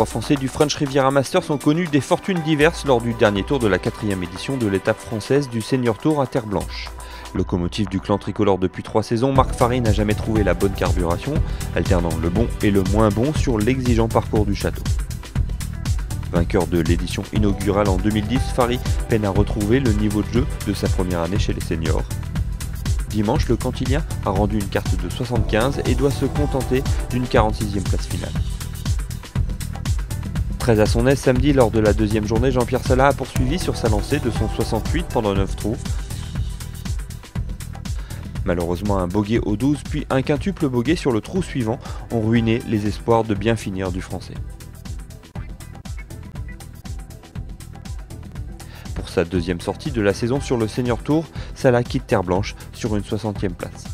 trois Français du French Riviera Masters ont connu des fortunes diverses lors du dernier tour de la 4e édition de l'étape française du Senior Tour à Terre Blanche. Locomotive du clan tricolore depuis 3 saisons, Marc Farry n'a jamais trouvé la bonne carburation, alternant le bon et le moins bon sur l'exigeant parcours du château. Vainqueur de l'édition inaugurale en 2010, Farry peine à retrouver le niveau de jeu de sa première année chez les seniors. Dimanche, le Cantilien a rendu une carte de 75 et doit se contenter d'une 46e place finale. Très à son aise samedi, lors de la deuxième journée, Jean-Pierre Salat a poursuivi sur sa lancée de son 68 pendant 9 trous. Malheureusement, un bogey au 12 puis un quintuple bogey sur le trou suivant ont ruiné les espoirs de bien finir du Français. Pour sa deuxième sortie de la saison sur le Senior Tour, Salah quitte Terre Blanche sur une 60e place.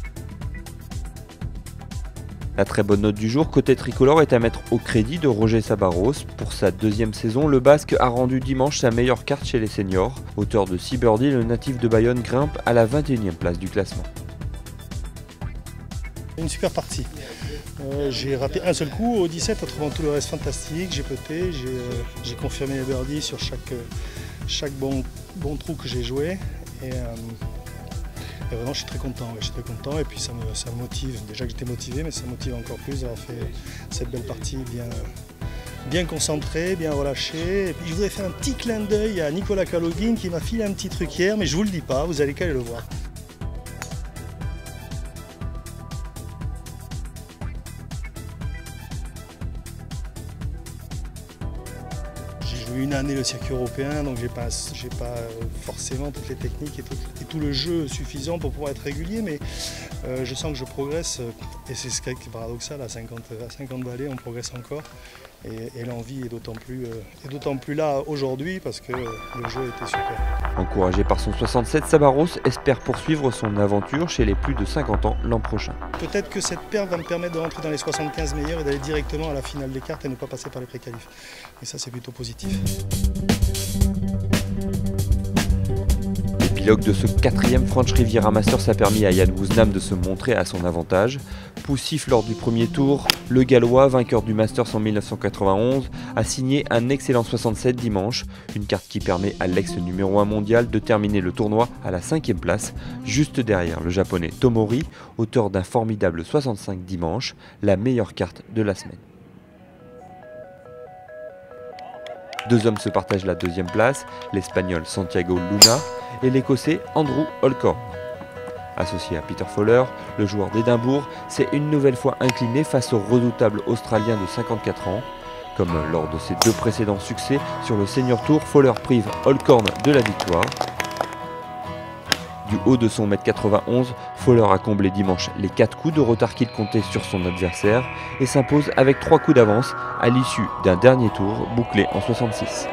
La très bonne note du jour côté tricolore est à mettre au crédit de Roger Sabarros. Pour sa deuxième saison, le Basque a rendu dimanche sa meilleure carte chez les seniors. Auteur de 6 birdies, le natif de Bayonne grimpe à la 21e place du classement. Une super partie. J'ai raté un seul coup au 17 en trouvant tout le reste fantastique. J'ai puté, j'ai confirmé les birdies sur chaque bon trou que j'ai joué. Et vraiment, je suis très content. Et puis ça me motive. Déjà que j'étais motivé, mais ça me motive encore plus d'avoir fait cette belle partie bien concentrée, bien relâchée. Et puis je voudrais faire un petit clin d'œil à Nicolas Kalogin qui m'a filé un petit truc hier, mais je vous le dis pas, vous allez qu'à aller le voir. J'ai joué une année le circuit européen, donc j'ai pas forcément toutes les techniques et tout le jeu suffisant pour pouvoir être régulier, mais je sens que je progresse, et c'est ce qui est paradoxal, à 50 balais on progresse encore, et l'envie est d'autant plus là aujourd'hui parce que le jeu était super. Encouragé par son 67, Sabarros espère poursuivre son aventure chez les plus de 50 ans l'an prochain. Peut-être que cette paire va me permettre de rentrer dans les 75 meilleurs et d'aller directement à la finale des cartes et ne pas passer par les pré-qualifs. Et ça, c'est plutôt positif. L'épilogue de ce 4e French Riviera Masters a permis à Jan Woosnam de se montrer à son avantage. Poussif lors du premier tour, le Gallois, vainqueur du Masters en 1991, a signé un excellent 67 dimanche, une carte qui permet à l'ex numéro 1 mondial de terminer le tournoi à la 5e place, juste derrière le japonais Tomori, auteur d'un formidable 65 dimanche, la meilleure carte de la semaine. Deux hommes se partagent la 2e place, l'Espagnol Santiago Luna et l'Écossais Andrew Holcorn. Associé à Peter Fowler, le joueur d'Édimbourg s'est une nouvelle fois incliné face au redoutable Australien de 54 ans. Comme lors de ses 2 précédents succès sur le Senior Tour, Fowler prive Holcorn de la victoire. Du haut de son 1,91 m, Fowler a comblé dimanche les 4 coups de retard qu'il comptait sur son adversaire et s'impose avec 3 coups d'avance à l'issue d'un dernier tour bouclé en 66.